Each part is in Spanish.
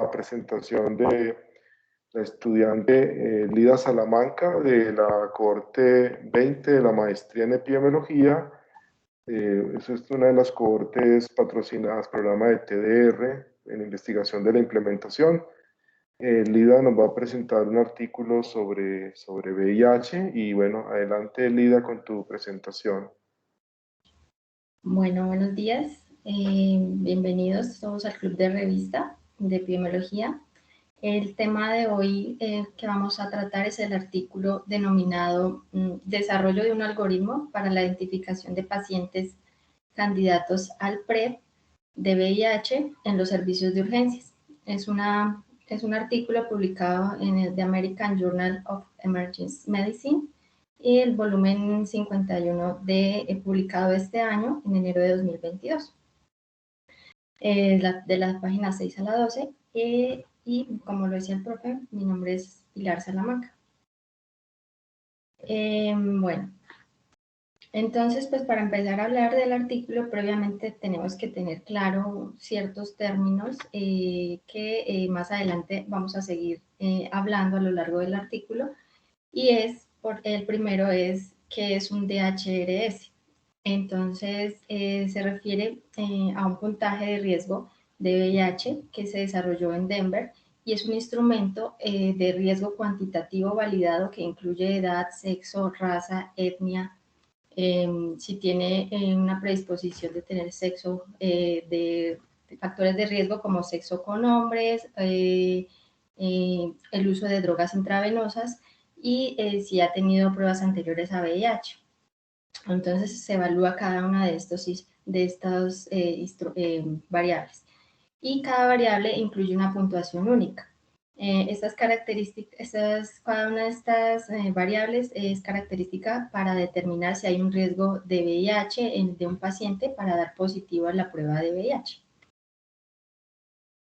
presentación de la estudiante Lida Salamanca de la cohorte 20 de la maestría en epidemiología. Eso es una de las cohortes patrocinadas, programa de TDR en investigación de la implementación. Lida nos va a presentar un artículo sobre VIH y bueno, adelante Lida con tu presentación. Bueno, buenos días. Bienvenidos todos al Club de Revista de Epidemiología. El tema de hoy que vamos a tratar es el artículo denominado Desarrollo de un algoritmo para la identificación de pacientes candidatos al PrEP de VIH en los servicios de urgencias. Es un artículo publicado en el The American Journal of Emergency Medicine y el volumen 51 publicado este año, en enero de 2022. De la página 6 a la 12, y como lo decía el profe, mi nombre es Pilar Salamanca. Bueno, entonces, pues para empezar a hablar del artículo, previamente tenemos que tener claro ciertos términos que más adelante vamos a seguir hablando a lo largo del artículo, y el primero es ¿qué es un DHRS? Entonces, se refiere a un puntaje de riesgo de VIH que se desarrolló en Denver y es un instrumento de riesgo cuantitativo validado que incluye edad, sexo, raza, etnia, si tiene una predisposición de tener sexo, de factores de riesgo como sexo con hombres, el uso de drogas intravenosas y si ha tenido pruebas anteriores a VIH. Entonces se evalúa cada una de estas variables y cada variable incluye una puntuación única. Cada una de estas variables es característica para determinar si hay un riesgo de VIH de un paciente para dar positivo a la prueba de VIH.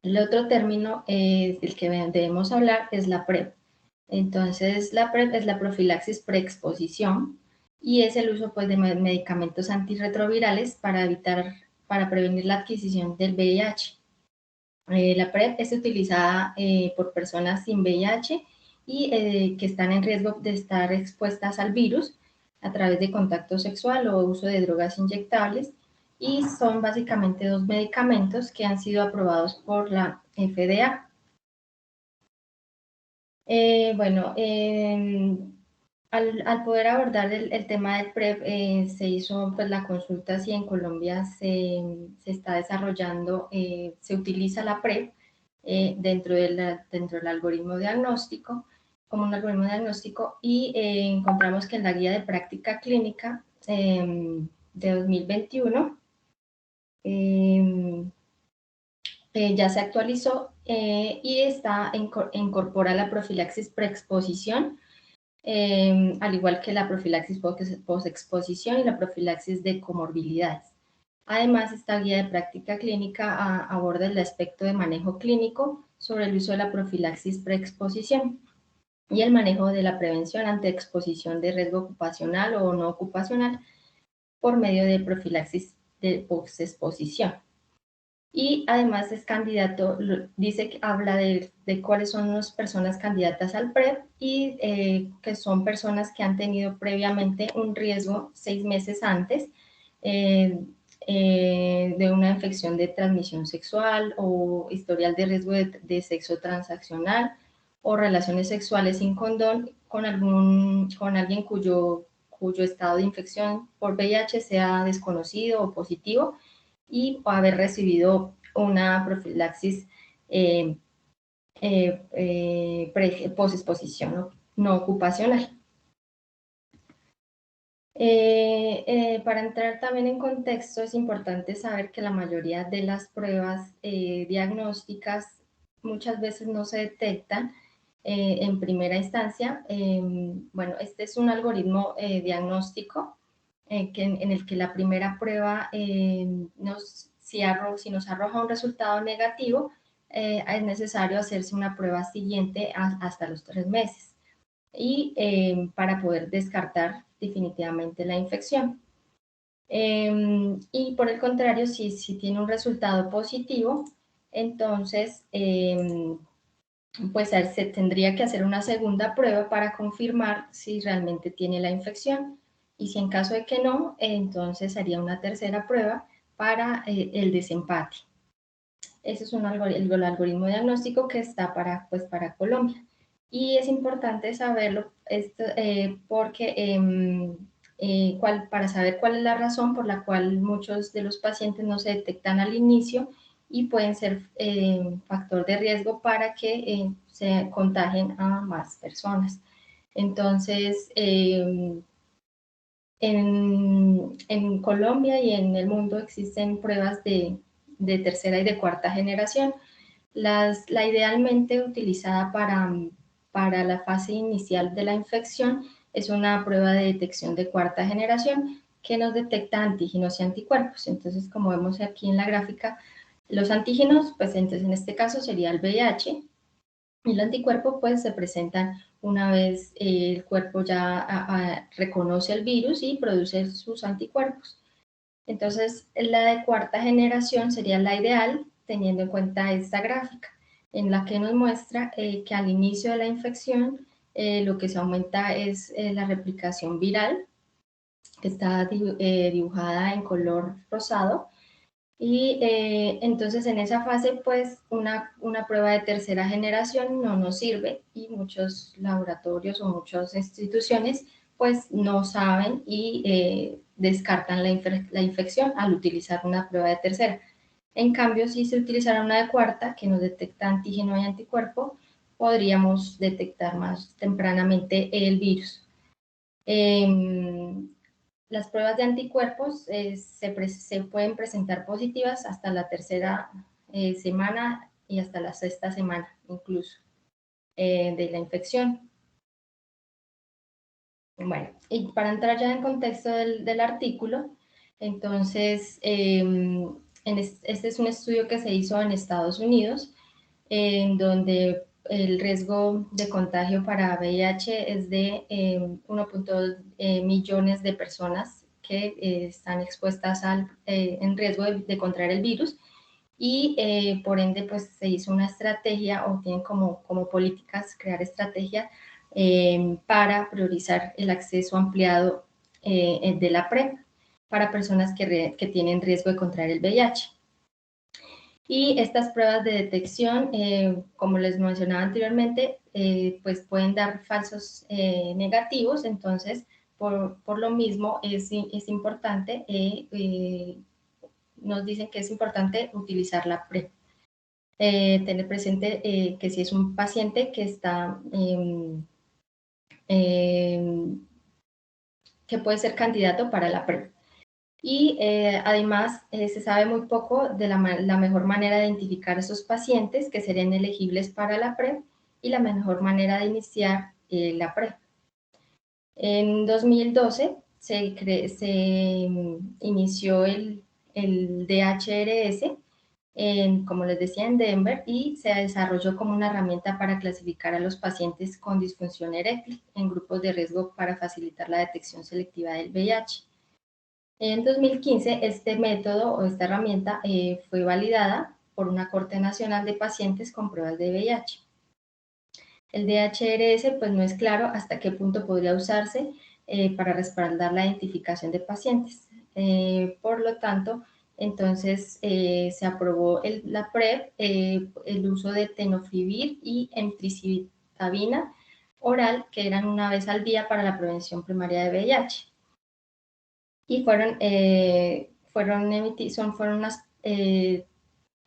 El otro término del que debemos hablar es la PrEP. Entonces, la PrEP es la profilaxis preexposición y es el uso pues, de medicamentos antirretrovirales para prevenir la adquisición del VIH. La PrEP es utilizada por personas sin VIH y que están en riesgo de estar expuestas al virus a través de contacto sexual o uso de drogas inyectables, y son básicamente dos medicamentos que han sido aprobados por la FDA. Bueno, al poder abordar el tema del PrEP, se hizo pues, la consulta si en Colombia se está desarrollando, se utiliza la PrEP dentro del algoritmo diagnóstico, como un algoritmo diagnóstico, y encontramos que en la guía de práctica clínica de 2021 ya se actualizó y incorpora la profilaxis preexposición, al igual que la profilaxis posexposición y la profilaxis de comorbilidades. Además, esta guía de práctica clínica aborda el aspecto de manejo clínico sobre el uso de la profilaxis preexposición y el manejo de la prevención ante exposición de riesgo ocupacional o no ocupacional por medio de profilaxis de posexposición. Y además es candidato, dice que habla de cuáles son las personas candidatas al PrEP y que son personas que han tenido previamente un riesgo 6 meses antes de una infección de transmisión sexual o historial de riesgo de sexo transaccional o relaciones sexuales sin condón con alguien cuyo estado de infección por VIH sea desconocido o positivo, y haber recibido una profilaxis posexposición no ocupacional. Para entrar también en contexto, es importante saber que la mayoría de las pruebas diagnósticas muchas veces no se detectan en primera instancia. Bueno, este es un algoritmo diagnóstico en el que la primera prueba, si nos arroja un resultado negativo, es necesario hacerse una prueba siguiente hasta los 3 meses y para poder descartar definitivamente la infección. Y por el contrario, si tiene un resultado positivo, entonces pues se tendría que hacer una segunda prueba para confirmar si realmente tiene la infección. Y si en caso de que no, entonces haría una tercera prueba para el desempate. Ese es el algoritmo diagnóstico que está pues, para Colombia. Y es importante saberlo porque para saber cuál es la razón por la cual muchos de los pacientes no se detectan al inicio y pueden ser factor de riesgo para que se contagien a más personas. Entonces, en Colombia y en el mundo existen pruebas de tercera y de cuarta generación. La idealmente utilizada para la fase inicial de la infección es una prueba de detección de cuarta generación que nos detecta antígenos y anticuerpos. Entonces, como vemos aquí en la gráfica, los antígenos, pues entonces en este caso sería el VIH, y el anticuerpo pues se presentan una vez el cuerpo ya reconoce el virus y produce sus anticuerpos. Entonces, la de cuarta generación sería la ideal, teniendo en cuenta esta gráfica, en la que nos muestra que al inicio de la infección lo que se aumenta es la replicación viral, que está dibujada en color rosado, y entonces en esa fase, pues una prueba de tercera generación no nos sirve y muchos laboratorios o muchas instituciones pues no saben y descartan la infección al utilizar una prueba de tercera. En cambio, si se utilizara una de cuarta que nos detecta antígeno y anticuerpo, podríamos detectar más tempranamente el virus. Las pruebas de anticuerpos se pueden presentar positivas hasta la tercera semana y hasta la sexta semana incluso de la infección. Bueno, y para entrar ya en contexto del artículo, entonces, este es un estudio que se hizo en Estados Unidos, en donde el riesgo de contagio para VIH es de 1.2 millones de personas que están expuestas en riesgo de contraer el virus, y por ende pues se hizo una estrategia o tienen como políticas crear estrategia para priorizar el acceso ampliado de la PrEP para personas que tienen riesgo de contraer el VIH. Y estas pruebas de detección, como les mencionaba anteriormente, pues pueden dar falsos negativos, entonces por lo mismo es importante, nos dicen que es importante utilizar la PrEP. Tener presente que si es un paciente que está, que puede ser candidato para la PrEP. Y además se sabe muy poco de la mejor manera de identificar a esos pacientes que serían elegibles para la PrEP y la mejor manera de iniciar la PrEP. En 2012 se inició el DHRS, como les decía, en Denver, y se desarrolló como una herramienta para clasificar a los pacientes con disfunción eréctil en grupos de riesgo para facilitar la detección selectiva del VIH. En 2015, este método o esta herramienta fue validada por una Corte Nacional de Pacientes con pruebas de VIH. El DHRS pues no es claro hasta qué punto podría usarse para respaldar la identificación de pacientes. Por lo tanto, entonces se aprobó la PrEP, el uso de tenofovir y emtricitabina oral, que eran una vez al día para la prevención primaria de VIH. Y fueron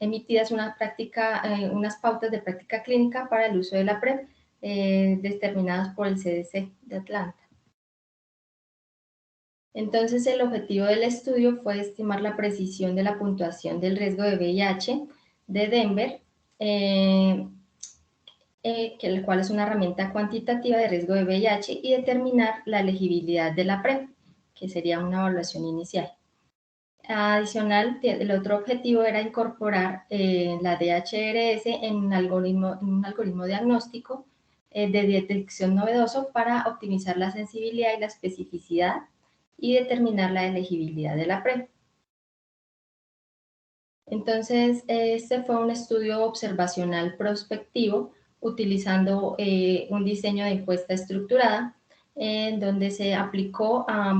emitidas unas pautas de práctica clínica para el uso de la PrEP determinadas por el CDC de Atlanta. Entonces, el objetivo del estudio fue estimar la precisión de la puntuación del riesgo de VIH de Denver, el cual es una herramienta cuantitativa de riesgo de VIH, y determinar la elegibilidad de la PrEP, que sería una evaluación inicial. Adicional, el otro objetivo era incorporar la DHRS en un algoritmo diagnóstico de detección novedoso para optimizar la sensibilidad y la especificidad y determinar la elegibilidad de la PrEP. Entonces, este fue un estudio observacional prospectivo utilizando un diseño de encuesta estructurada, en donde se aplicó a a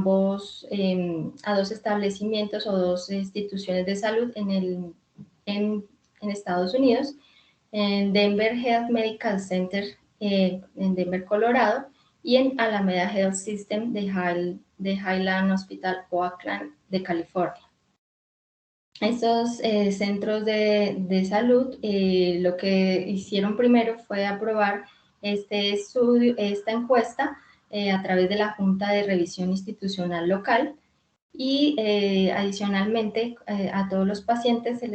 dos establecimientos o dos instituciones de salud en Estados Unidos, en Denver Health Medical Center en Denver, Colorado, y en Alameda Health System de Highland Hospital, Oakland, de California. Estos centros de salud lo que hicieron primero fue aprobar esta encuesta a través de la Junta de Revisión Institucional Local, y adicionalmente a todos los pacientes se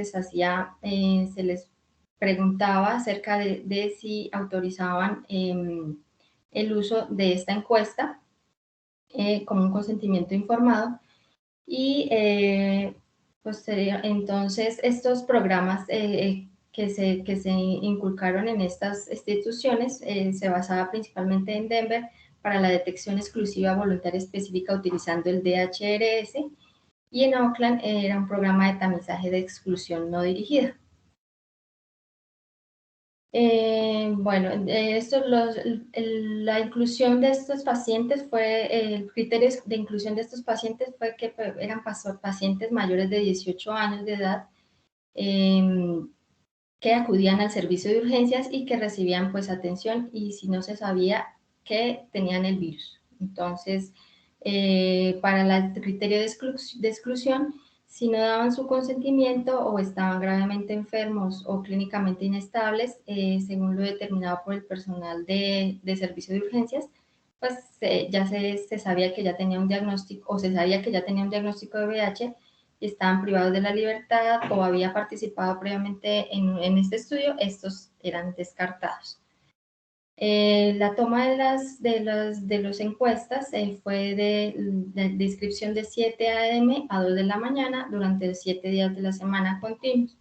les preguntaba acerca de si autorizaban el uso de esta encuesta como un consentimiento informado. Y entonces estos programas que se inculcaron en estas instituciones se basaba principalmente en Denver para la detección exclusiva voluntaria específica utilizando el DHRS, y en Oakland era un programa de tamizaje de exclusión no dirigida. La inclusión de estos pacientes el criterio de inclusión de estos pacientes fue que eran pacientes mayores de 18 años de edad que acudían al servicio de urgencias y que recibían pues atención, y si no se sabía que tenían el virus. Entonces, para el criterio de exclusión, si no daban su consentimiento o estaban gravemente enfermos o clínicamente inestables, según lo determinado por el personal de servicio de urgencias, pues ya se sabía que ya tenía un diagnóstico, o se sabía que ya tenía un diagnóstico de VIH y estaban privados de la libertad o había participado previamente en este estudio, estos eran descartados. La toma de los encuestas fue de inscripción de 7 a.m. a 2 de la mañana durante 7 días de la semana continuos.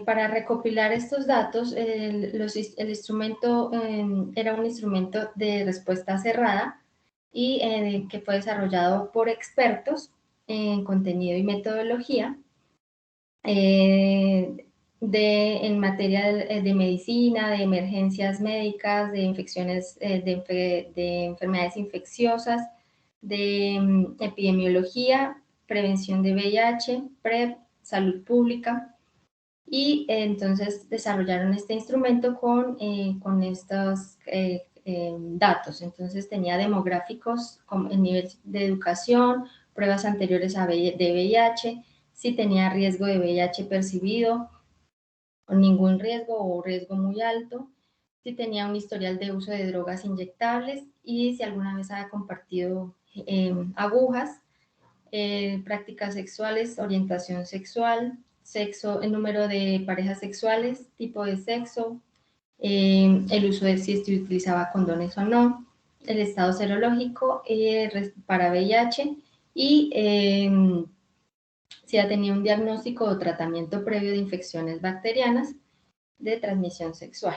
Para recopilar estos datos, el instrumento era un instrumento de respuesta cerrada y que fue desarrollado por expertos en contenido y metodología en materia de medicina, de emergencias médicas, de infecciones, de enfermedades infecciosas, de epidemiología, prevención de VIH, PrEP, salud pública. Y entonces desarrollaron este instrumento con estos datos. Entonces tenía demográficos como el nivel de educación, pruebas anteriores de VIH, si tenía riesgo de VIH percibido, o ningún riesgo o riesgo muy alto, si tenía un historial de uso de drogas inyectables y si alguna vez había compartido agujas, prácticas sexuales, orientación sexual, sexo, el número de parejas sexuales, tipo de sexo, el uso de si utilizaba condones o no, el estado serológico para VIH y si ya tenía un diagnóstico o tratamiento previo de infecciones bacterianas de transmisión sexual.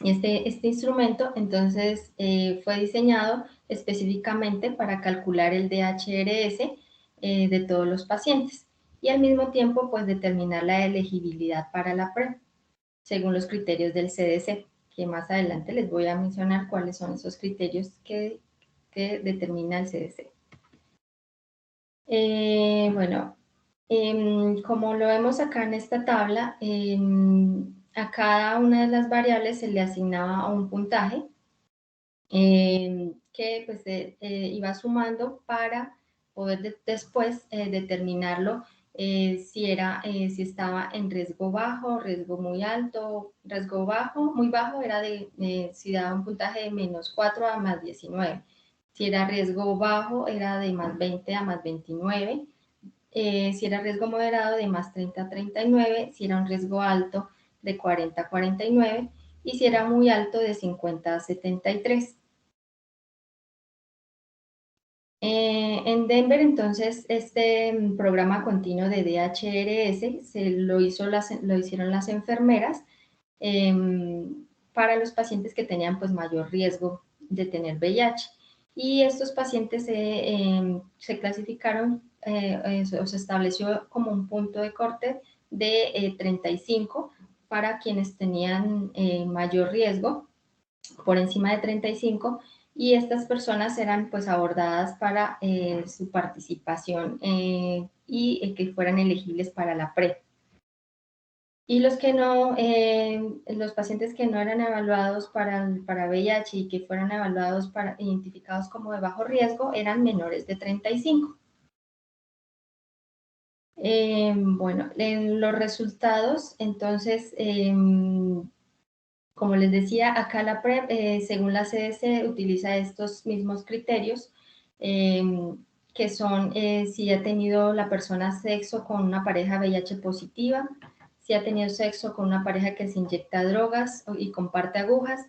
Este instrumento entonces fue diseñado específicamente para calcular el DHRS de todos los pacientes y al mismo tiempo pues determinar la elegibilidad para la PrEP según los criterios del CDC, que más adelante les voy a mencionar cuáles son esos criterios que determina el CDC. Como lo vemos acá en esta tabla, a cada una de las variables se le asignaba un puntaje que pues, iba sumando para poder después determinarlo si estaba en riesgo bajo, riesgo muy alto. Riesgo bajo, muy bajo era si daba un puntaje de -4 a +19. Si era riesgo bajo era de +20 a +29. Si era riesgo moderado de +30 a 39, si era un riesgo alto de 40 a 49 y si era muy alto de 50 a 73. En Denver, entonces, este programa continuo de DHRS lo hicieron las enfermeras para los pacientes que tenían pues mayor riesgo de tener VIH. Y estos pacientes se clasificaron se estableció como un punto de corte de 35 para quienes tenían mayor riesgo, por encima de 35, y estas personas eran pues abordadas para su participación y que fueran elegibles para la PrEP. Y los que no, los pacientes que no eran evaluados para VIH y que fueron evaluados identificados como de bajo riesgo eran menores de 35. Bueno, en los resultados, entonces, como les decía, acá la PrEP, según la CDC, utiliza estos mismos criterios, que son si ha tenido la persona sexo con una pareja VIH positiva, si ha tenido sexo con una pareja que se inyecta drogas y comparte agujas,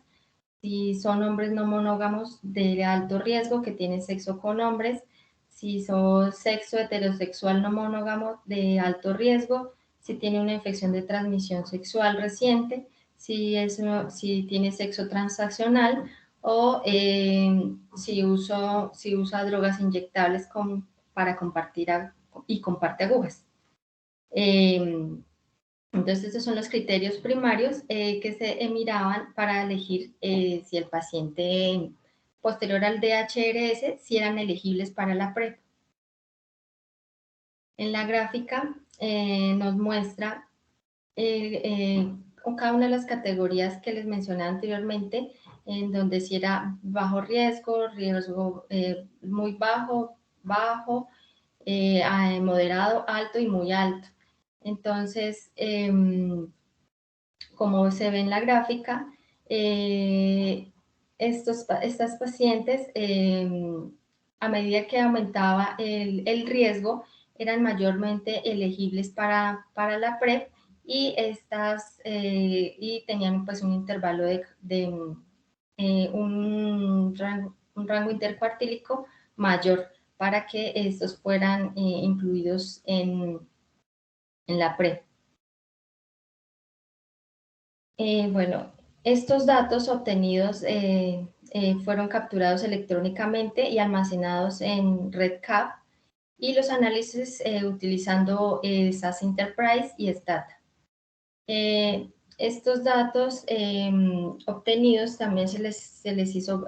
si son hombres no monógamos de alto riesgo que tienen sexo con hombres, si son sexo heterosexual no monógamo de alto riesgo, si tiene una infección de transmisión sexual reciente, si tiene sexo transaccional o si usa drogas inyectables para compartir y comparte agujas. Entonces, estos son los criterios primarios que se miraban para elegir si el paciente posterior al DHRS, si eran elegibles para la PrEP. En la gráfica nos muestra cada una de las categorías que les mencioné anteriormente, en donde si era bajo riesgo, riesgo muy bajo, moderado, alto y muy alto. Entonces, como se ve en la gráfica, estas pacientes, a medida que aumentaba el riesgo, eran mayormente elegibles para la PrEP y tenían pues un intervalo de un rango intercuartílico mayor para que estos fueran incluidos en la PrEP. Bueno, estos datos obtenidos fueron capturados electrónicamente y almacenados en REDCap y los análisis utilizando SAS Enterprise y Stata. Estos datos obtenidos también se les hizo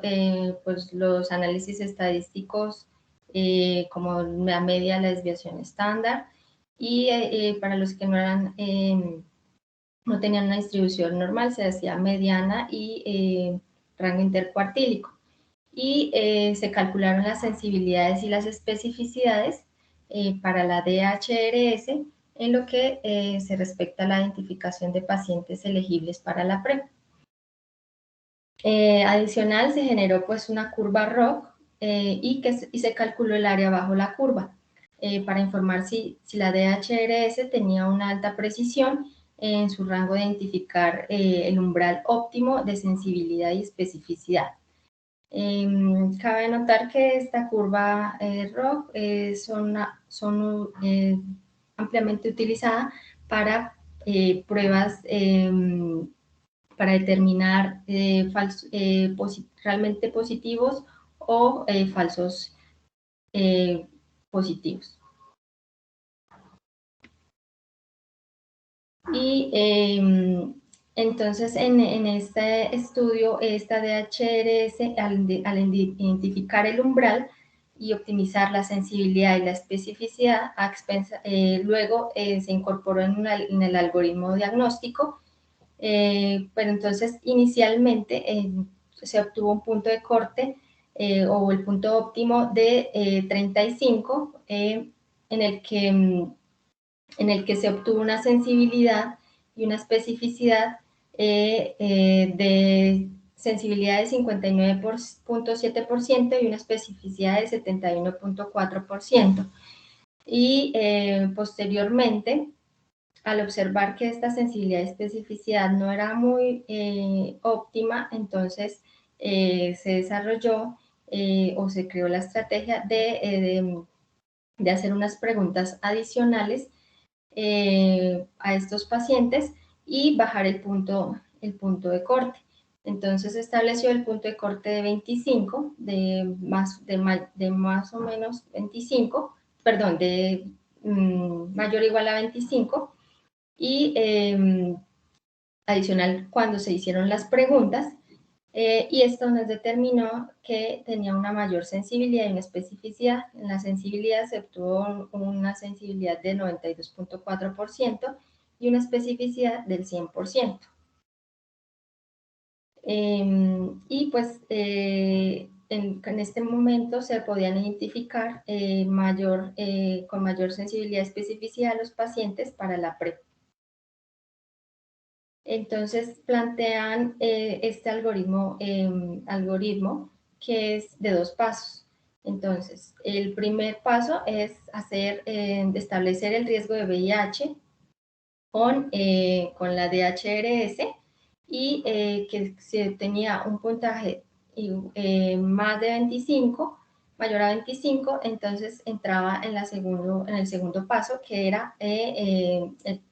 pues los análisis estadísticos como la media, la desviación estándar y para los que no eran no tenían una distribución normal, se hacía mediana y rango intercuartílico. Y se calcularon las sensibilidades y las especificidades para la DHRS en lo que se respecta a la identificación de pacientes elegibles para la PrEP. Adicional, se generó pues una curva ROC y se calculó el área bajo la curva para informar si la DHRS tenía una alta precisión en su rango de identificar el umbral óptimo de sensibilidad y especificidad. Cabe notar que esta curva ROC son ampliamente utilizada para pruebas para determinar realmente positivos o falsos positivos. Y entonces en este estudio, esta DHRS, al identificar el umbral y optimizar la sensibilidad y la especificidad, luego se incorporó en el algoritmo diagnóstico, pero entonces inicialmente se obtuvo un punto de corte o el punto óptimo de 35, en el que se obtuvo una sensibilidad y una especificidad de sensibilidad de 59.7% y una especificidad de 71.4%. Y posteriormente, al observar que esta sensibilidad y especificidad no era muy óptima, entonces se desarrolló o se creó la estrategia de hacer unas preguntas adicionales a estos pacientes y bajar el punto de corte. Entonces se estableció el punto de corte de 25, de más o menos 25, perdón, de mayor o igual a 25, y adicional cuando se hicieron las preguntas, y esto nos determinó que tenía una mayor sensibilidad y una especificidad. En la sensibilidad se obtuvo una sensibilidad de 92.4% y una especificidad del 100%. Y pues en este momento se podían identificar con mayor sensibilidad y especificidad a los pacientes para la PrEP. Entonces plantean este algoritmo que es de 2 pasos. Entonces, el primer paso es establecer el riesgo de VIH con la DHRS, y que si tenía un puntaje más de 25, mayor a 25, entonces entraba en el segundo paso, que era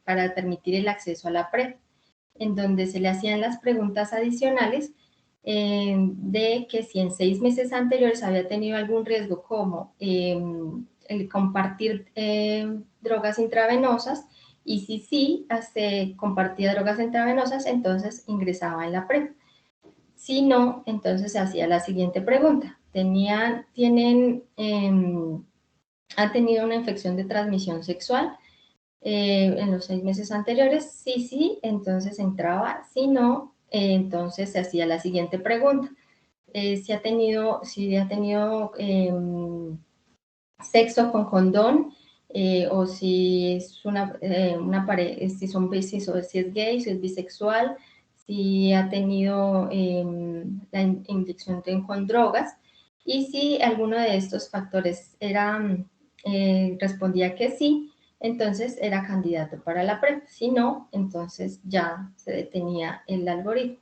para permitir el acceso a la PrEP, en donde se le hacían las preguntas adicionales de que si en 6 meses anteriores había tenido algún riesgo, como el compartir drogas intravenosas, y si sí compartía drogas intravenosas, entonces ingresaba en la PrEP. Si no, entonces se hacía la siguiente pregunta: ¿han tenido una infección de transmisión sexual en los 6 meses anteriores? Sí, entonces entraba. Si no, entonces se hacía la siguiente pregunta: si ha tenido sexo con condón, o si es una pareja, si es gay, si es bisexual, si ha tenido la inyección con drogas, y si alguno de estos factores respondía que sí, entonces era candidato para la PrEP. Si no, entonces ya se detenía el algoritmo.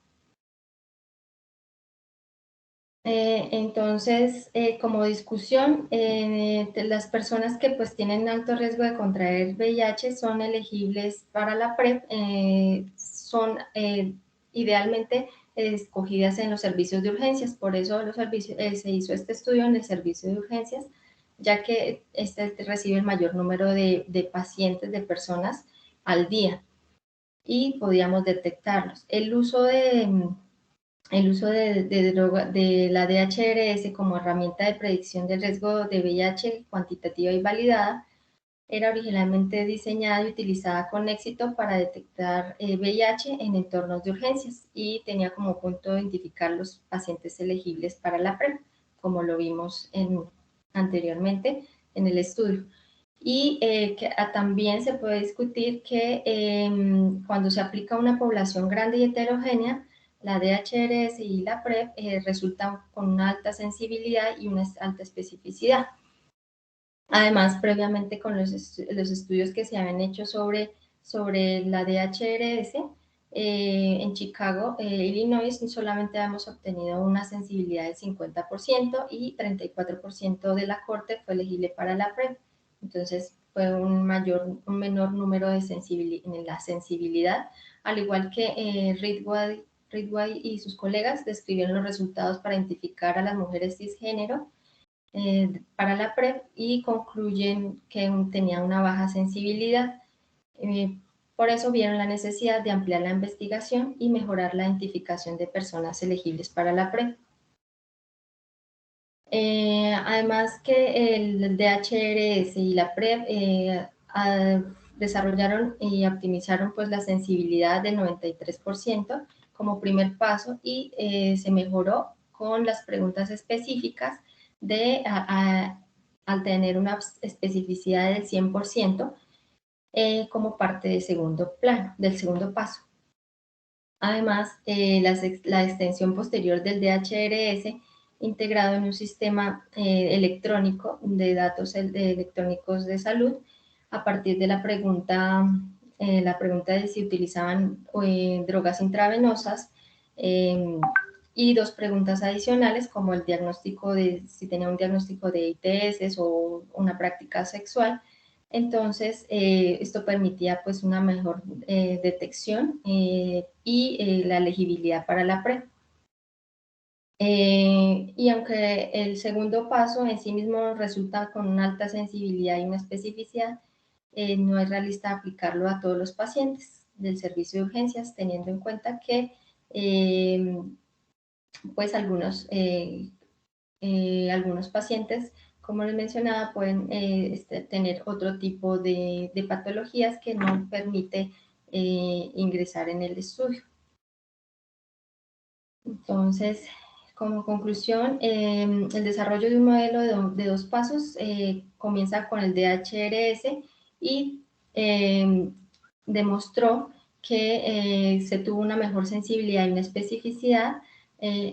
Entonces, como discusión, las personas que pues tienen alto riesgo de contraer VIH son elegibles para la PrEP, son idealmente escogidas en los servicios de urgencias. Por eso se hizo este estudio en el servicio de urgencias, ya que este recibe el mayor número de pacientes, de personas al día, y podíamos detectarlos. El uso de la DHRS como herramienta de predicción del riesgo de VIH cuantitativa y validada era originalmente diseñada y utilizada con éxito para detectar VIH en entornos de urgencias, y tenía como punto identificar los pacientes elegibles para la PrEP, como lo vimos anteriormente en el estudio. Y también se puede discutir que cuando se aplica a una población grande y heterogénea, la DHRS y la PrEP resultan con una alta sensibilidad y una alta especificidad. Además, previamente con los estudios que se habían hecho sobre la DHRS, en Chicago, Illinois, solamente hemos obtenido una sensibilidad del 50% y 34% de la corte fue elegible para la PrEP. Entonces, fue un menor número en la sensibilidad, al igual que Ridgway y sus colegas describieron los resultados para identificar a las mujeres cisgénero para la PrEP, y concluyen que tenía una baja sensibilidad. Por eso vieron la necesidad de ampliar la investigación y mejorar la identificación de personas elegibles para la PrEP. Además que el DHRS y la PrEP desarrollaron y optimizaron pues la sensibilidad del 93% como primer paso, y se mejoró con las preguntas específicas al tener una especificidad del 100% como parte del segundo paso. Además, la extensión posterior del DHRS integrado en un sistema electrónico de datos electrónicos de salud, a partir de la pregunta de si utilizaban drogas intravenosas, y 2 preguntas adicionales, como el diagnóstico de si tenía un diagnóstico de ITS o una práctica sexual. Entonces, esto permitía pues una mejor detección y la elegibilidad para la PrEP. Y aunque el segundo paso en sí mismo resulta con una alta sensibilidad y una especificidad, no es realista aplicarlo a todos los pacientes del servicio de urgencias, teniendo en cuenta que pues algunos pacientes, como les mencionaba, pueden tener otro tipo de patologías que no permite ingresar en el estudio. Entonces, como conclusión, el desarrollo de un modelo de dos pasos comienza con el DHRS y demostró que se tuvo una mejor sensibilidad y una especificidad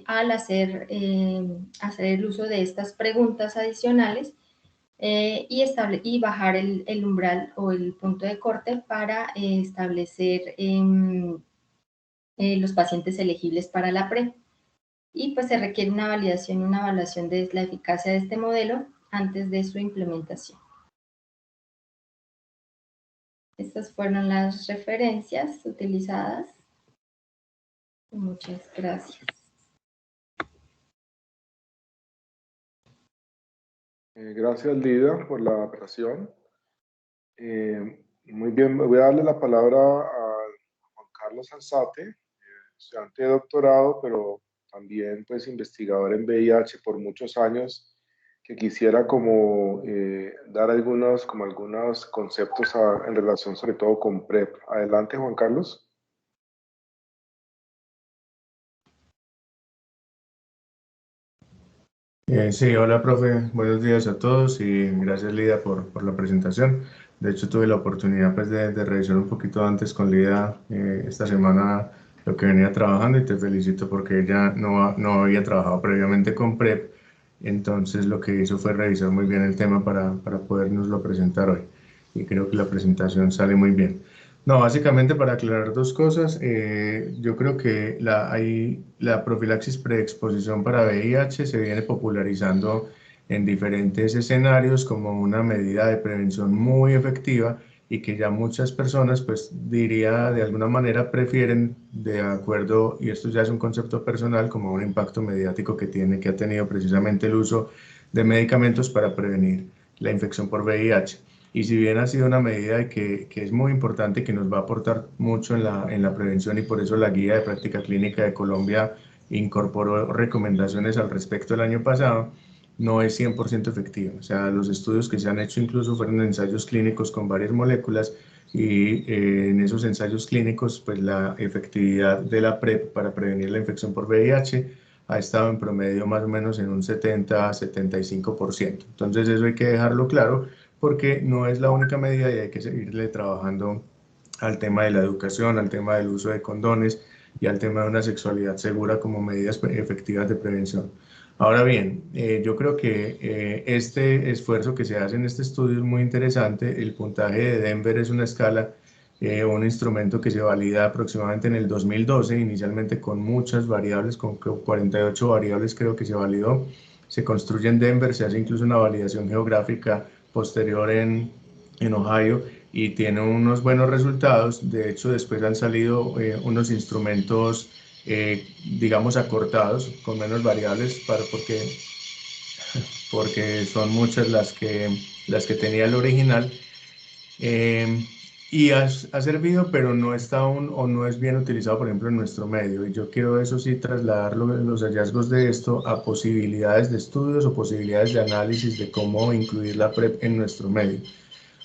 al hacer el uso de estas preguntas adicionales y bajar el umbral o el punto de corte para establecer los pacientes elegibles para la PrEP. Y pues se requiere una validación y una evaluación de la eficacia de este modelo antes de su implementación. Estas fueron las referencias utilizadas. Muchas gracias. Gracias, Lida, por la presentación. Muy bien, voy a darle la palabra a Juan Carlos Alzate, estudiante de doctorado, pero también pues investigador en VIH por muchos años, que quisiera como dar algunos conceptos en relación sobre todo con PrEP. Adelante, Juan Carlos. Sí, hola profe, buenos días a todos y gracias Lida por la presentación. De hecho tuve la oportunidad pues de revisar un poquito antes con Lida esta semana lo que venía trabajando y te felicito porque ella no había trabajado previamente con PrEP, entonces lo que hizo fue revisar muy bien el tema para podernoslo presentar hoy y creo que la presentación sale muy bien. No, básicamente para aclarar dos cosas, yo creo que la profilaxis preexposición para VIH se viene popularizando en diferentes escenarios como una medida de prevención muy efectiva y que ya muchas personas, pues diría de alguna manera, prefieren de acuerdo, y esto ya es un concepto personal, como un impacto mediático que ha tenido precisamente el uso de medicamentos para prevenir la infección por VIH. Y si bien ha sido una medida que es muy importante y que nos va a aportar mucho en la prevención y por eso la Guía de Práctica Clínica de Colombia incorporó recomendaciones al respecto el año pasado, no es 100% efectiva. O sea, los estudios que se han hecho incluso fueron ensayos clínicos con varias moléculas y en esos ensayos clínicos pues la efectividad de la PrEP para prevenir la infección por VIH ha estado en promedio más o menos en un 70-75%. Entonces eso hay que dejarlo claro porque no es la única medida y hay que seguirle trabajando al tema de la educación, al tema del uso de condones y al tema de una sexualidad segura como medidas efectivas de prevención. Ahora bien, yo creo que este esfuerzo que se hace en este estudio es muy interesante. El puntaje de Denver es una escala, un instrumento que se valida aproximadamente en el 2012, inicialmente con muchas variables, con 48 variables creo que se validó. Se construye en Denver, se hace incluso una validación geográfica posterior en Ohio y tiene unos buenos resultados. De hecho, después han salido unos instrumentos, digamos, acortados, con menos variables, porque son muchas las que tenía el original. Y ha servido, pero no está aún o no es bien utilizado, por ejemplo, en nuestro medio. Y yo quiero, eso sí, trasladar los hallazgos de esto a posibilidades de estudios o posibilidades de análisis de cómo incluir la PrEP en nuestro medio.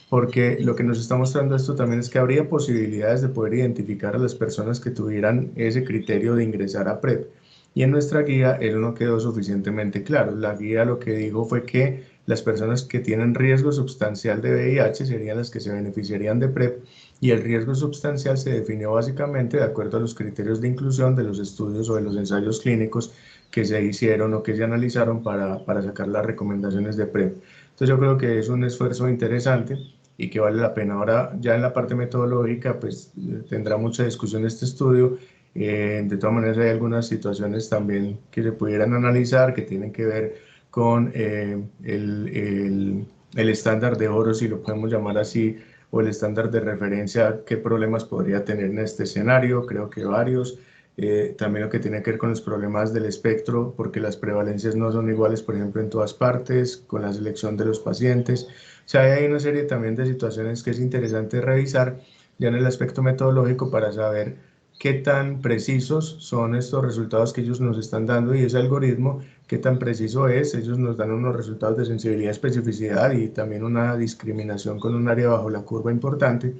Porque lo que nos está mostrando esto también es que habría posibilidades de poder identificar a las personas que tuvieran ese criterio de ingresar a PrEP. Y en nuestra guía eso no quedó suficientemente claro. La guía lo que dijo fue que las personas que tienen riesgo sustancial de VIH serían las que se beneficiarían de PrEP y el riesgo sustancial se definió básicamente de acuerdo a los criterios de inclusión de los estudios o de los ensayos clínicos que se hicieron o que se analizaron para sacar las recomendaciones de PrEP. Entonces yo creo que es un esfuerzo interesante y que vale la pena. Ahora ya en la parte metodológica pues tendrá mucha discusión este estudio. De todas maneras hay algunas situaciones también que se pudieran analizar que tienen que ver con el estándar de oro, si lo podemos llamar así, o el estándar de referencia, qué problemas podría tener en este escenario, creo que varios. también lo que tiene que ver con los problemas del espectro, porque las prevalencias no son iguales, por ejemplo, en todas partes, con la selección de los pacientes. O sea, hay una serie también de situaciones que es interesante revisar ya en el aspecto metodológico para saber qué tan precisos son estos resultados que ellos nos están dando y ese algoritmo, qué tan preciso es. Ellos nos dan unos resultados de sensibilidad, especificidad y también una discriminación con un área bajo la curva importante.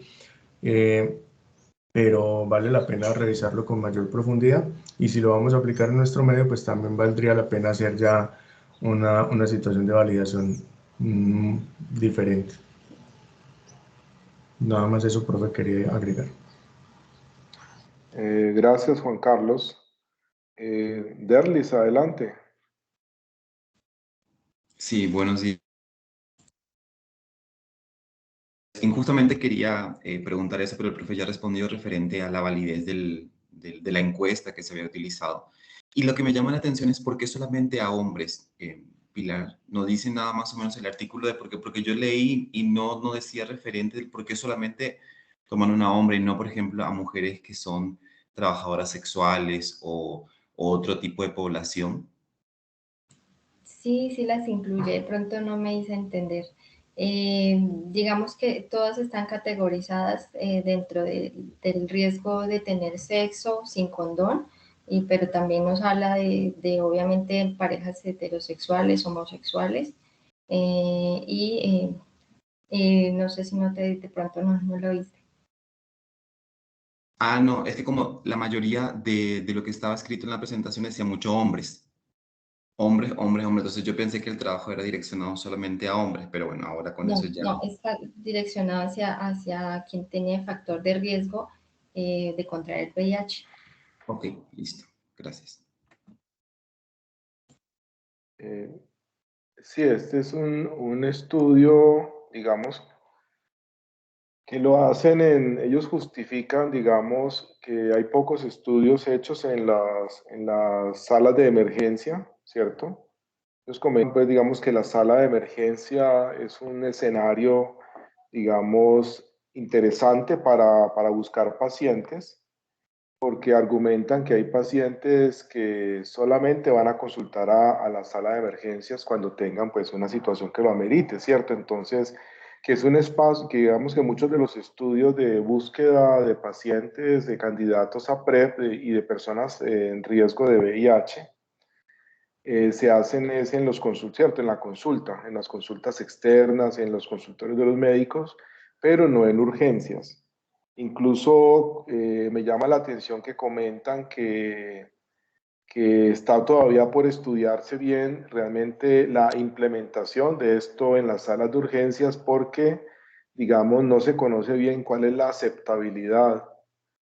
Pero vale la pena revisarlo con mayor profundidad y si lo vamos a aplicar en nuestro medio, pues también valdría la pena hacer ya una situación de validación diferente. Nada más eso, profe, quería agregar. Gracias, Juan Carlos. Derlis, adelante. Sí, buenos días. Justamente quería preguntar eso, pero el profe ya respondió referente a la validez de la encuesta que se había utilizado. Y lo que me llama la atención es por qué solamente a hombres, Pilar. No dice nada más o menos el artículo de por qué, porque yo leí y no decía referente del por qué solamente toman a hombre y no, por ejemplo, a mujeres que son trabajadoras sexuales o otro tipo de población. Sí, sí las incluye, de pronto no me hice entender. Digamos que todas están categorizadas dentro del riesgo de tener sexo sin condón, pero también nos habla de obviamente parejas heterosexuales, homosexuales, no sé si de pronto no lo viste. Ah, no, es que como la mayoría de lo que estaba escrito en la presentación decía mucho hombres. Hombres, hombres, hombres. Entonces yo pensé que el trabajo era direccionado solamente a hombres, pero bueno, ahora con eso ya. No, está direccionado hacia quien tiene factor de riesgo de contraer el VIH. Ok, listo. Gracias. Sí, este es un estudio, digamos, que lo hacen ellos justifican, digamos, que hay pocos estudios hechos en las salas de emergencia, ¿cierto? Ellos comentan, pues, digamos, que la sala de emergencia es un escenario, digamos, interesante para buscar pacientes, porque argumentan que hay pacientes que solamente van a consultar a la sala de emergencias cuando tengan, pues, una situación que lo amerite, ¿cierto? Entonces, que es un espacio que digamos que muchos de los estudios de búsqueda de pacientes, de candidatos a PrEP y de personas en riesgo de VIH, se hacen es en los ¿cierto? En la consulta, en las consultas externas, en los consultorios de los médicos, pero no en urgencias. Incluso me llama la atención que comentan que está todavía por estudiarse bien realmente la implementación de esto en las salas de urgencias porque, digamos, no se conoce bien cuál es la aceptabilidad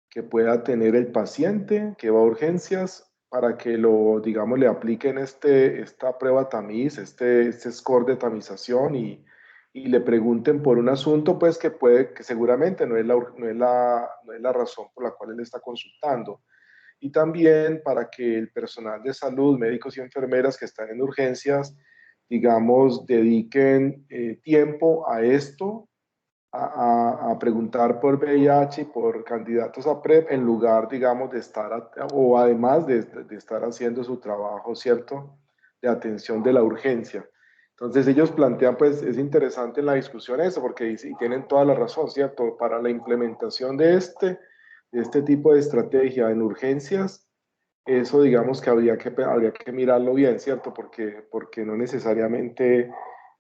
que pueda tener el paciente que va a urgencias para que lo, digamos, le apliquen esta prueba tamiz, este score de tamización y le pregunten por un asunto, pues que seguramente no es la razón por la cual él está consultando. Y también para que el personal de salud, médicos y enfermeras que están en urgencias, digamos, dediquen tiempo a esto, a preguntar por VIH y por candidatos a PrEP en lugar, digamos, de estar, o además de estar haciendo su trabajo, ¿cierto?, de atención de la urgencia. Entonces ellos plantean, pues es interesante en la discusión eso, porque y tienen toda la razón, ¿cierto? Para la implementación de este tipo de estrategia en urgencias, eso digamos que habría que mirarlo bien, ¿cierto? Porque no necesariamente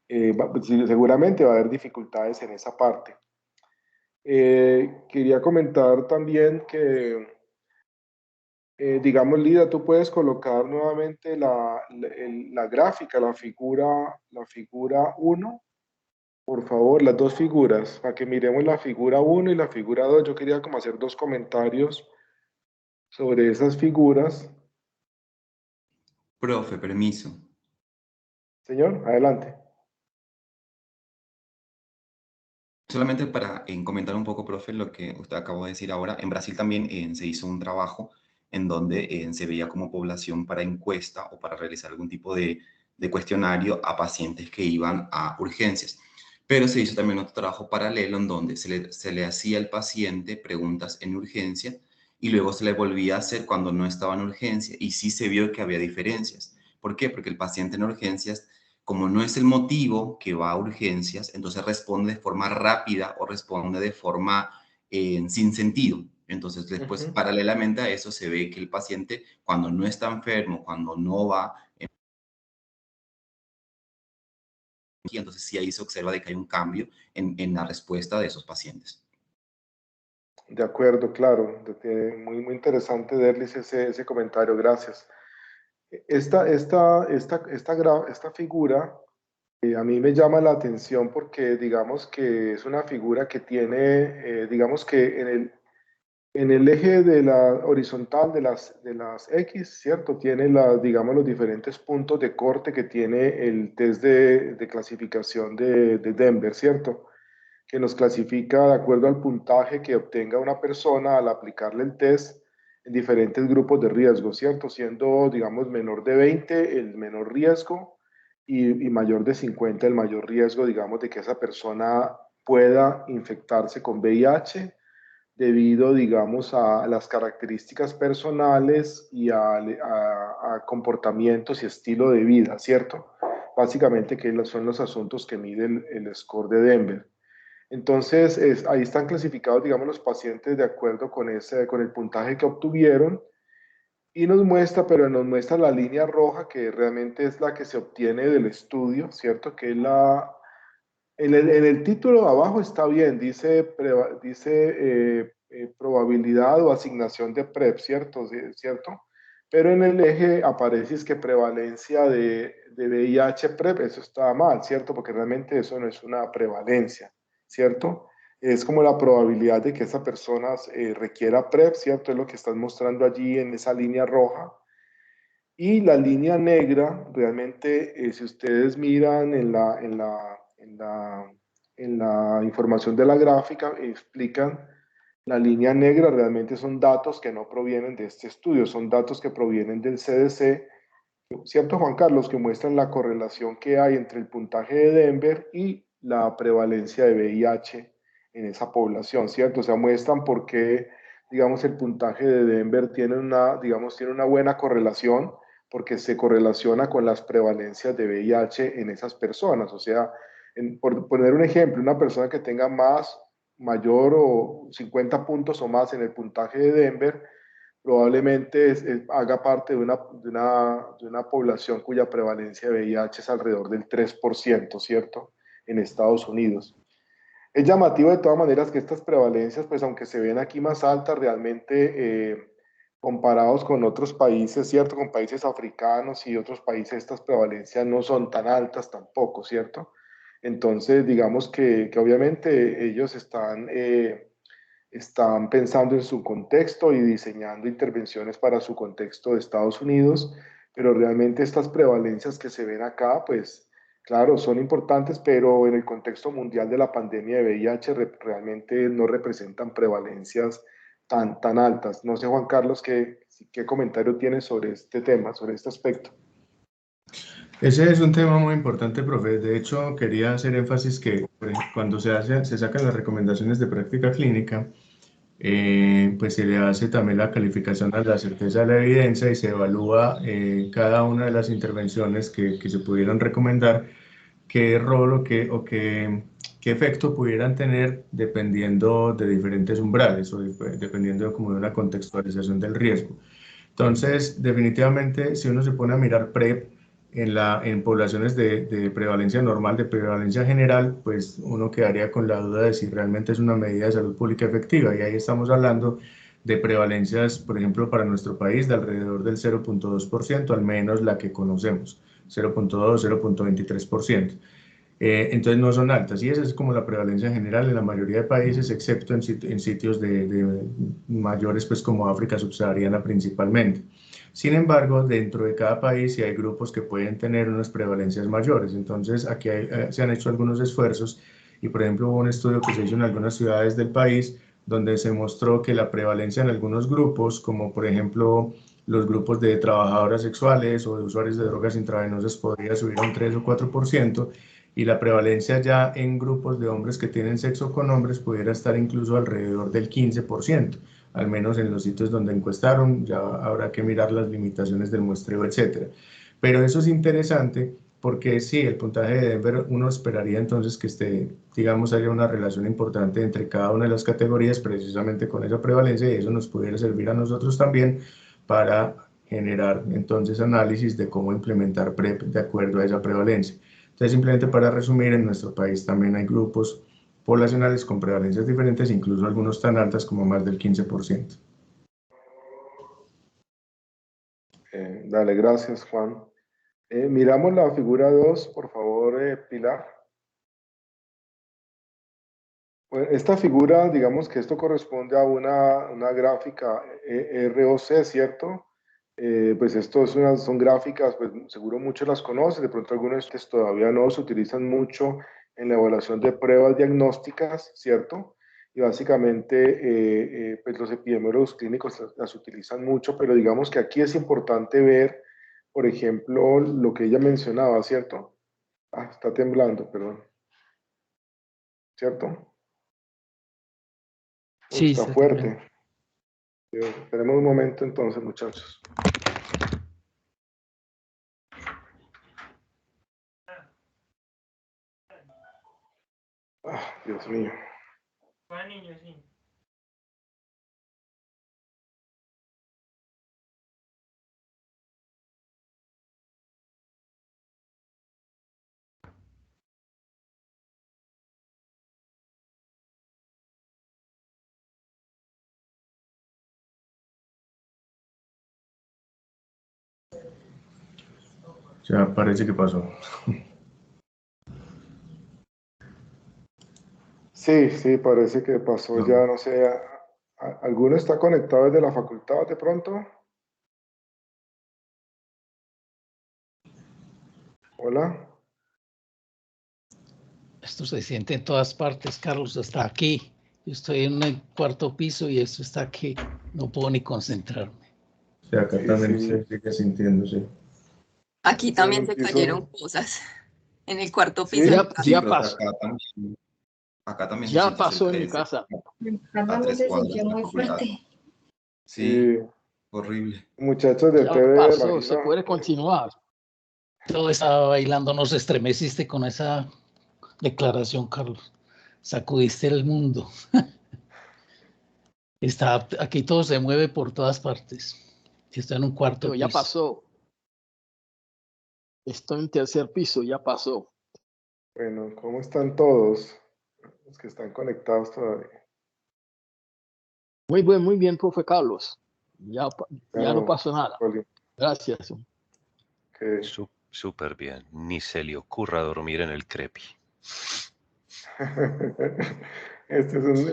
sí, seguramente va a haber dificultades en esa parte. Quería comentar también que, digamos, Lida, tú puedes colocar nuevamente la gráfica, la figura 1, por favor, las dos figuras, para que miremos la figura 1 y la figura 2. Yo quería como hacer dos comentarios sobre esas figuras. Profe, permiso. Señor, adelante. Solamente para comentar un poco, profe, lo que usted acabó de decir ahora. En Brasil también se hizo un trabajo en donde se veía como población para encuesta o para realizar algún tipo de cuestionario a pacientes que iban a urgencias. Pero se hizo también otro trabajo paralelo en donde se le hacía al paciente preguntas en urgencia y luego se le volvía a hacer cuando no estaba en urgencia y sí se vio que había diferencias. ¿Por qué? Porque el paciente en urgencias, como no es el motivo que va a urgencias, entonces responde de forma rápida o responde de forma sin sentido. Entonces, después, paralelamente a eso, se ve que el paciente, cuando no está enfermo, cuando no va, y entonces sí ahí se observa de que hay un cambio en la respuesta de esos pacientes. De acuerdo, claro. Muy interesante, Derlis, ese comentario. Gracias. Esta figura a mí me llama la atención porque digamos que es una figura que tiene, digamos que en el eje de la horizontal de las X, ¿cierto? Tiene digamos, los diferentes puntos de corte que tiene el test de clasificación de Denver, ¿cierto? Que nos clasifica de acuerdo al puntaje que obtenga una persona al aplicarle el test en diferentes grupos de riesgo, ¿cierto? Siendo, digamos, menor de 20 el menor riesgo y mayor de 50 el mayor riesgo, digamos, de que esa persona pueda infectarse con VIH debido, digamos, a las características personales y a comportamientos y estilo de vida, ¿cierto? Básicamente que son los asuntos que mide el score de Denver. Entonces, ahí están clasificados, digamos, los pacientes de acuerdo con el puntaje que obtuvieron y pero nos muestra la línea roja que realmente es la que se obtiene del estudio, ¿cierto? Que es en el título abajo está bien, dice probabilidad o asignación de PrEP, ¿cierto? ¿Cierto? Pero en el eje aparece es que prevalencia de VIH PrEP, eso está mal, ¿cierto? Porque realmente eso no es una prevalencia, ¿cierto? Es como la probabilidad de que esa persona requiera PrEP, ¿cierto? Es lo que están mostrando allí en esa línea roja. Y la línea negra, realmente, si ustedes miran en la información de la gráfica, explican, la línea negra realmente son datos que no provienen de este estudio, son datos que provienen del CDC, ¿cierto, Juan Carlos? Que muestran la correlación que hay entre el puntaje de Denver y la prevalencia de VIH en esa población, ¿cierto? O sea, muestran por qué, digamos, el puntaje de Denver digamos, tiene una buena correlación porque se correlaciona con las prevalencias de VIH en esas personas. O sea, por poner un ejemplo, una persona que tenga mayor o 50 puntos o más en el puntaje de Denver, probablemente haga parte de una población cuya prevalencia de VIH es alrededor del 3%, ¿cierto? En Estados Unidos. Es llamativo de todas maneras que estas prevalencias, pues aunque se ven aquí más altas, realmente comparados con otros países, ¿cierto? Con países africanos y otros países, estas prevalencias no son tan altas tampoco, ¿cierto? Entonces, digamos que obviamente ellos están pensando en su contexto y diseñando intervenciones para su contexto de Estados Unidos, pero realmente estas prevalencias que se ven acá, pues claro, son importantes, pero en el contexto mundial de la pandemia de VIH realmente no representan prevalencias tan altas. No sé, Juan Carlos, ¿qué comentario tienes sobre este tema, sobre este aspecto? Ese es un tema muy importante, profe. De hecho, quería hacer énfasis que cuando se sacan las recomendaciones de práctica clínica, pues se le hace también la calificación a la certeza de la evidencia y se evalúa cada una de las intervenciones que se pudieran recomendar, qué rol qué efecto pudieran tener dependiendo de diferentes umbrales o dependiendo como de una contextualización del riesgo. Entonces, definitivamente, si uno se pone a mirar PrEP en poblaciones de prevalencia normal, de prevalencia general, pues uno quedaría con la duda de si realmente es una medida de salud pública efectiva. Y ahí estamos hablando de prevalencias, por ejemplo, para nuestro país de alrededor del 0.2%, al menos la que conocemos, 0.2, 0.23%. Entonces no son altas y esa es como la prevalencia general en la mayoría de países, excepto en sitios de mayores, pues como África subsahariana principalmente. Sin embargo, dentro de cada país sí hay grupos que pueden tener unas prevalencias mayores. Entonces aquí se han hecho algunos esfuerzos y, por ejemplo, hubo un estudio que se hizo en algunas ciudades del país donde se mostró que la prevalencia en algunos grupos, como por ejemplo los grupos de trabajadoras sexuales o de usuarios de drogas intravenosas, podría subir a un 3 o 4%, y la prevalencia ya en grupos de hombres que tienen sexo con hombres pudiera estar incluso alrededor del 15%, al menos en los sitios donde encuestaron. Ya habrá que mirar las limitaciones del muestreo, etcétera. Pero eso es interesante porque sí, el puntaje de Denver, uno esperaría entonces que digamos, haya una relación importante entre cada una de las categorías precisamente con esa prevalencia, y eso nos pudiera servir a nosotros también para generar entonces análisis de cómo implementar PrEP de acuerdo a esa prevalencia. Entonces, simplemente para resumir, en nuestro país también hay grupos poblacionales con prevalencias diferentes, incluso algunos tan altas como más del 15%. Dale, gracias, Juan. Miramos la figura 2, por favor, Pilar. Bueno, esta figura, digamos que esto corresponde a una gráfica ROC, ¿cierto? Pues esto son gráficas, pues seguro muchos las conocen, de pronto algunos que todavía no se utilizan mucho en la evaluación de pruebas diagnósticas, ¿cierto? Y básicamente, pues los epidemiólogos clínicos las utilizan mucho, pero digamos que aquí es importante ver, por ejemplo, lo que ella mencionaba, ¿cierto? Ah, está temblando, perdón. ¿Cierto? Sí, Está fuerte. Esperemos un momento entonces, muchachos. Ah, Dios mío. Ya parece que pasó. Sí, parece que pasó No. ya, no sé. ¿Alguno está conectado desde la facultad de pronto? Hola. esto se siente en todas partes, Carlos, hasta aquí. Yo estoy en el cuarto piso y esto está aquí. No puedo ni concentrarme. O sea, acá Sí, también sí. se sigue sintiendo, sí. Aquí Estoy en también un se piso. cayeron cosas en el cuarto Sí. piso. Ya, Sí, ya pero pasó. acá también se Ya siente pasó en mi cerca casa. Acá a también 3 se cuadras sintió de la muy facultad. fuerte. Sí, Sí. horrible. Muchachos de Ya TV, pasó. Se imagino. puede continuar. Todo estaba bailando. Nos estremeciste con esa declaración, Carlos. Sacudiste el mundo. Está, aquí todo se mueve por todas partes. Está en un cuarto Pero ya piso. pasó. Estoy en tercer piso, ya pasó. Bueno, ¿cómo están todos? Los que están conectados todavía. Muy bien, profe Carlos. Ya no Bueno, pasó nada. Poli, Gracias. que Súper bien. Ni se le ocurra dormir en el crepi. este es un...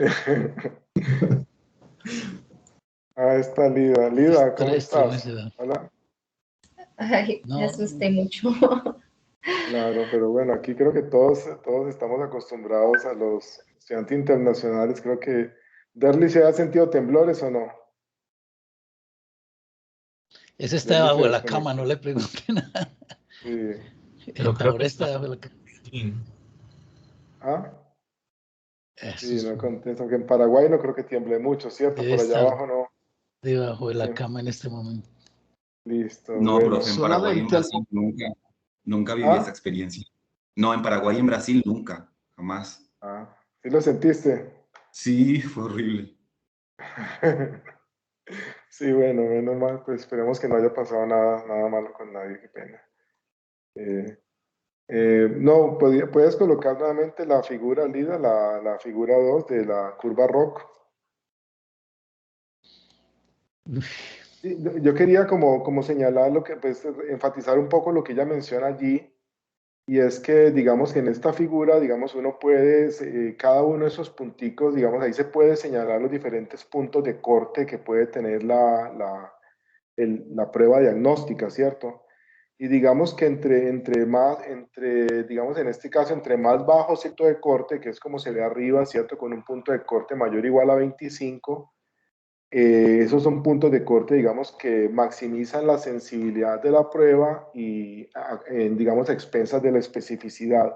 Ah, está Lida. Lida, ¿cómo estás? Hola. Ay, me No, asusté mucho. Claro, pero bueno, aquí creo que todos estamos acostumbrados a los estudiantes internacionales. Creo que Derly, ¿se ha sentido temblores o no? ese está Derly se debajo de la cama, no desconectó. le pregunté nada. Sí. Yo creo Ahora que está debajo de la cama. sí. Ah, Eso sí, es, no contesto. Que en Paraguay no creo que tiemble mucho, ¿cierto? debe Por allá estar abajo no. debajo de la Sí. cama en este momento. Listo, No, profe, bueno. en Paraguay y en Solamente Brasil nunca viví esa Ah, experiencia. No, en Paraguay y en Brasil nunca, jamás. ¿sí lo sentiste? Sí, fue horrible. Sí, bueno, menos mal, pues esperemos que no haya pasado nada malo con nadie, qué pena. No, puedes colocar nuevamente la figura, Lida, la figura 2 de la curva ROC. Sí, yo quería como señalar lo que, pues, enfatizar un poco lo que ella menciona allí, y es que, digamos, que en esta figura, digamos, uno puede, cada uno de esos punticos, digamos, ahí se puede señalar los diferentes puntos de corte que puede tener la prueba diagnóstica, ¿cierto? Y digamos que digamos, en este caso, entre más bajo punto de corte, que es como se ve arriba, ¿cierto? Con un punto de corte mayor o igual a 25, esos son puntos de corte, digamos, que maximizan la sensibilidad de la prueba y, digamos, a expensas de la especificidad.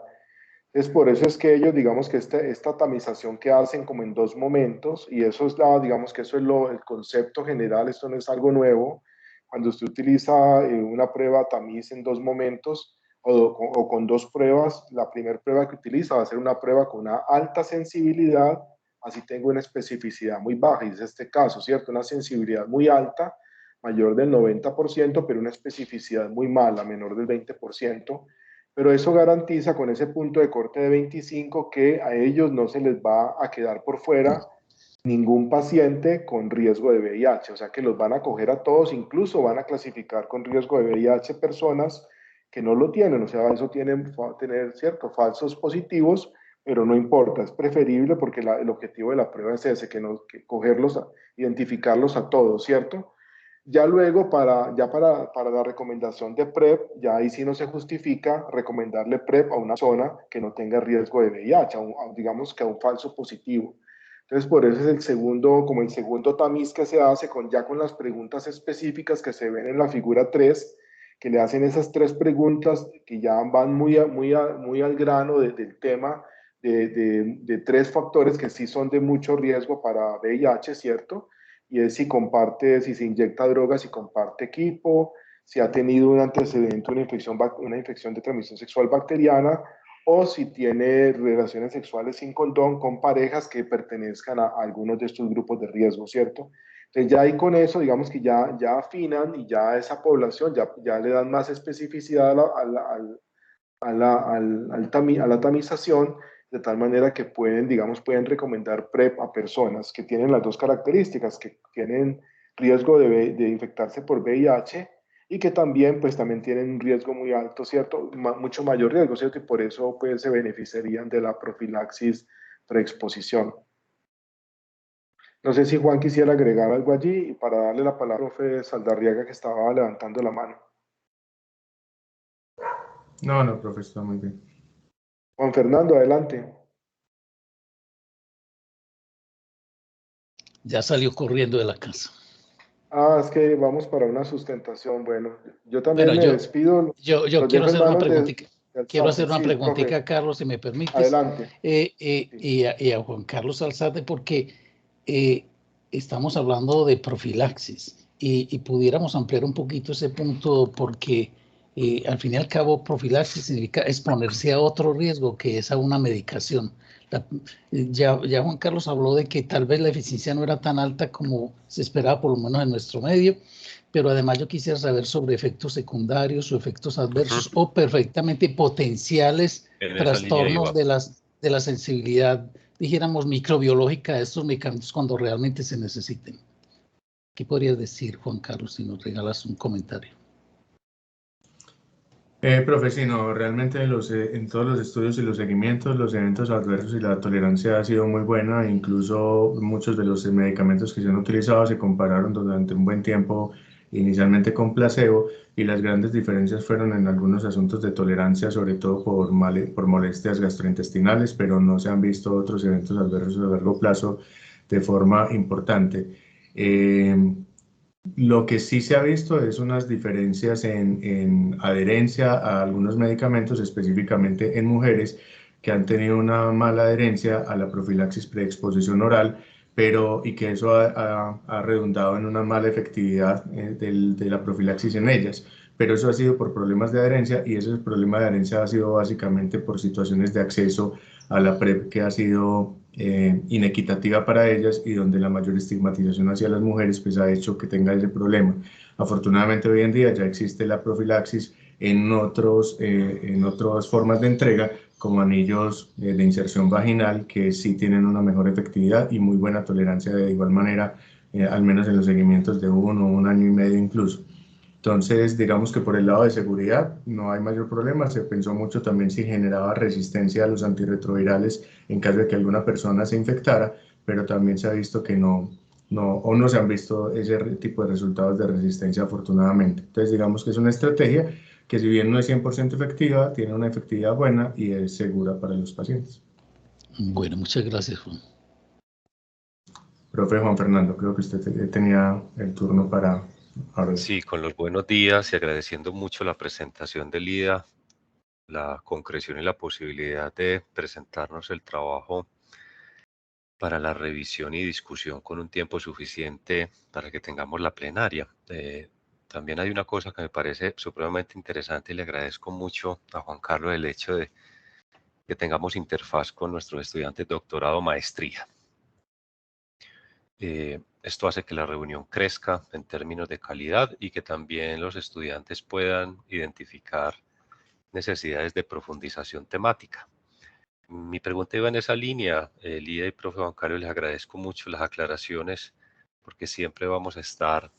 Entonces, por eso es que ellos, digamos que esta tamización que hacen como en dos momentos, y eso es digamos que eso es el concepto general, esto no es algo nuevo. Cuando usted utiliza una prueba tamiz en dos momentos o con dos pruebas, la primera prueba que utiliza va a ser una prueba con una alta sensibilidad, así tengo una especificidad muy baja, y es este caso, ¿cierto? Una sensibilidad muy alta, mayor del 90%, pero una especificidad muy mala, menor del 20%. Pero eso garantiza con ese punto de corte de 25 que a ellos no se les va a quedar por fuera ningún paciente con riesgo de VIH, o sea que los van a coger a todos, incluso van a clasificar con riesgo de VIH personas que no lo tienen, o sea, eso tener, cierto, falsos positivos, pero no importa, es preferible porque el objetivo de la prueba es ese, que cogerlos, identificarlos a todos, ¿cierto? Ya luego, para la recomendación de PrEP, ya ahí sí no se justifica recomendarle PrEP a una zona que no tenga riesgo de VIH, digamos que a un falso positivo. Entonces, por eso es como el segundo tamiz que se hace ya con las preguntas específicas que se ven en la figura 3, que le hacen esas tres preguntas que ya van muy al grano del tema de tres factores que sí son de mucho riesgo para VIH, ¿cierto? Y es si si se inyecta drogas, si comparte equipo, si ha tenido un antecedente, una infección de transmisión sexual bacteriana, o si tiene relaciones sexuales sin condón con parejas que pertenezcan a algunos de estos grupos de riesgo, ¿cierto? Entonces ya ahí con eso, digamos que ya afinan y ya a esa población ya le dan más especificidad a la tamización, de tal manera que pueden recomendar PrEP a personas que tienen las dos características, que tienen riesgo de infectarse por VIH y que también, pues, también tienen un riesgo muy alto, ¿cierto? Mucho mayor riesgo, ¿cierto? Y por eso, pues, se beneficiarían de la profilaxis preexposición. No sé si Juan quisiera agregar algo allí y para darle la palabra al profe Saldarriaga que estaba levantando la mano. No, profe, está muy bien. Juan Fernando, adelante. Ya salió corriendo de la casa. Es que vamos para una sustentación. Bueno, yo también Bueno, me despido. yo Los quiero dejo en hacer una manos preguntita. del Quiero SATE. hacer una Sí, profe, preguntita, Carlos, si me permites, adelante. Sí. y a Juan Carlos Alzate, porque estamos hablando de profilaxis y pudiéramos ampliar un poquito ese punto, porque al fin y al cabo profilaxis significa exponerse a otro riesgo que es a una medicación. Ya Juan Carlos habló de que tal vez la eficiencia no era tan alta como se esperaba, por lo menos en nuestro medio, pero además yo quisiera saber sobre efectos secundarios o efectos adversos o perfectamente potenciales trastornos de la sensibilidad, dijéramos, microbiológica de estos medicamentos cuando realmente se necesiten. ¿Qué podrías decir, Juan Carlos, si nos regalas un comentario? Profe, sí, no, realmente en todos los estudios y los seguimientos, los eventos adversos y la tolerancia ha sido muy buena, incluso muchos de los medicamentos que se han utilizado se compararon durante un buen tiempo inicialmente con placebo y las grandes diferencias fueron en algunos asuntos de tolerancia, sobre todo por molestias gastrointestinales, pero no se han visto otros eventos adversos a largo plazo de forma importante. Lo que sí se ha visto es unas diferencias en adherencia a algunos medicamentos, específicamente en mujeres que han tenido una mala adherencia a la profilaxis preexposición oral, y que eso ha redundado en una mala efectividad de la profilaxis en ellas. Pero eso ha sido por problemas de adherencia y ese problema de adherencia ha sido básicamente por situaciones de acceso a la PrEP que ha sido inequitativa para ellas y donde la mayor estigmatización hacia las mujeres pues ha hecho que tenga ese problema. Afortunadamente hoy en día ya existe la profilaxis en otras formas de entrega como anillos de inserción vaginal que sí tienen una mejor efectividad y muy buena tolerancia de igual manera, al menos en los seguimientos de 1 o 1 año y medio incluso. Entonces, digamos que por el lado de seguridad no hay mayor problema. Se pensó mucho también si generaba resistencia a los antirretrovirales en caso de que alguna persona se infectara, pero también se ha visto que no se han visto ese tipo de resultados de resistencia afortunadamente. Entonces, digamos que es una estrategia que si bien no es 100% efectiva, tiene una efectividad buena y es segura para los pacientes. Bueno, muchas gracias, Juan. Profe Juan Fernando, creo que usted tenía el turno para hablar. Sí, con los buenos días y agradeciendo mucho la presentación de Lida. la concreción y la posibilidad de presentarnos el trabajo para la revisión y discusión con un tiempo suficiente para que tengamos la plenaria. También hay una cosa que me parece supremamente interesante y le agradezco mucho a Juan Carlos el hecho de que tengamos interfaz con nuestros estudiantes de doctorado o maestría. Esto hace que la reunión crezca en términos de calidad y que también los estudiantes puedan identificar necesidades de profundización temática. Mi pregunta iba en esa línea, Lida y profe Juan Carlos, les agradezco mucho las aclaraciones porque siempre vamos a estar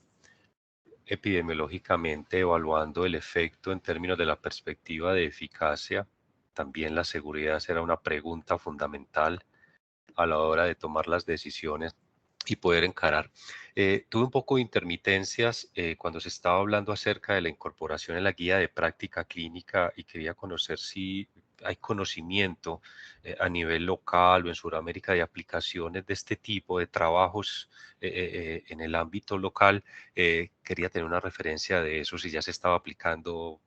epidemiológicamente evaluando el efecto en términos de la perspectiva de eficacia. También la seguridad será una pregunta fundamental a la hora de tomar las decisiones y poder encarar. Tuve un poco de intermitencias cuando se estaba hablando acerca de la incorporación en la guía de práctica clínica y quería conocer si hay conocimiento a nivel local o en Sudamérica de aplicaciones de este tipo de trabajos en el ámbito local. Quería tener una referencia de eso, si ya se estaba aplicando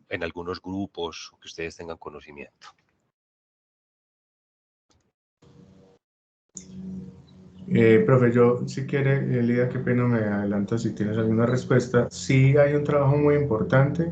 en algunos grupos o que ustedes tengan conocimiento. Profe, yo si quiere, Lida, qué pena me adelanto si tienes alguna respuesta. Sí hay un trabajo muy importante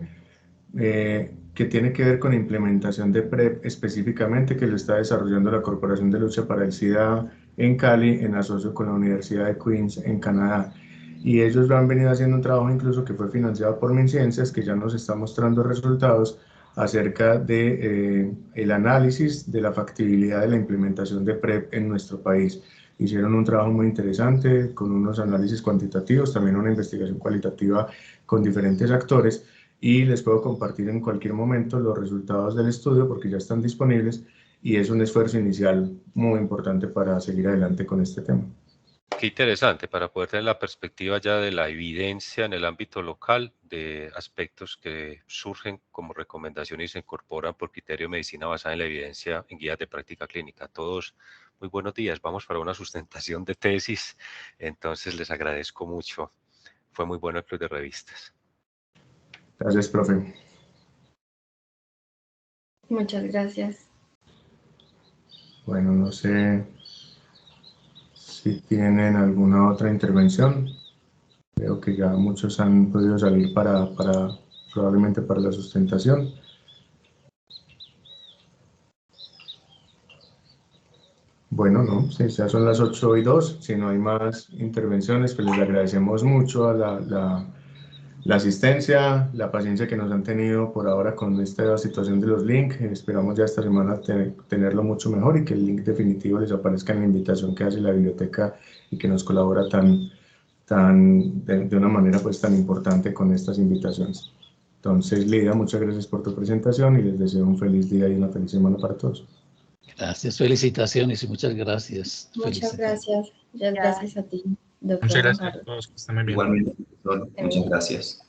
que tiene que ver con implementación de PrEP específicamente, que lo está desarrollando la Corporación de Lucha para el SIDA en Cali, en asocio con la Universidad de Queens en Canadá. Y ellos lo han venido haciendo un trabajo incluso que fue financiado por MinCiencias, que ya nos está mostrando resultados acerca de el análisis de la factibilidad de la implementación de PrEP en nuestro país. Hicieron un trabajo muy interesante con unos análisis cuantitativos, también una investigación cualitativa con diferentes actores, y les puedo compartir en cualquier momento los resultados del estudio porque ya están disponibles y es un esfuerzo inicial muy importante para seguir adelante con este tema. Qué interesante para poder tener la perspectiva ya de la evidencia en el ámbito local de aspectos que surgen como recomendaciones y se incorporan por criterio de medicina basada en la evidencia en guías de práctica clínica. Todos muy buenos días, vamos para una sustentación de tesis, entonces les agradezco mucho. Fue muy bueno el club de revistas. Gracias, profe. Muchas gracias. Bueno, no sé si tienen alguna otra intervención. Creo que ya muchos han podido salir probablemente para la sustentación. Bueno, no, si ya son las 8:02, si no hay más intervenciones, pues les agradecemos mucho a la asistencia, la paciencia que nos han tenido por ahora con esta situación de los links. Esperamos ya esta semana tenerlo mucho mejor y que el link definitivo les aparezca en la invitación que hace la biblioteca y que nos colabora de una manera pues tan importante con estas invitaciones. Entonces, Lida, muchas gracias por tu presentación y les deseo un feliz día y una feliz semana para todos. Gracias, felicitaciones y muchas gracias. Muchas gracias. Muchas gracias a ti, doctor. Muchas gracias a todos, que estén muy bien. Igualmente, profesor, muchas gracias.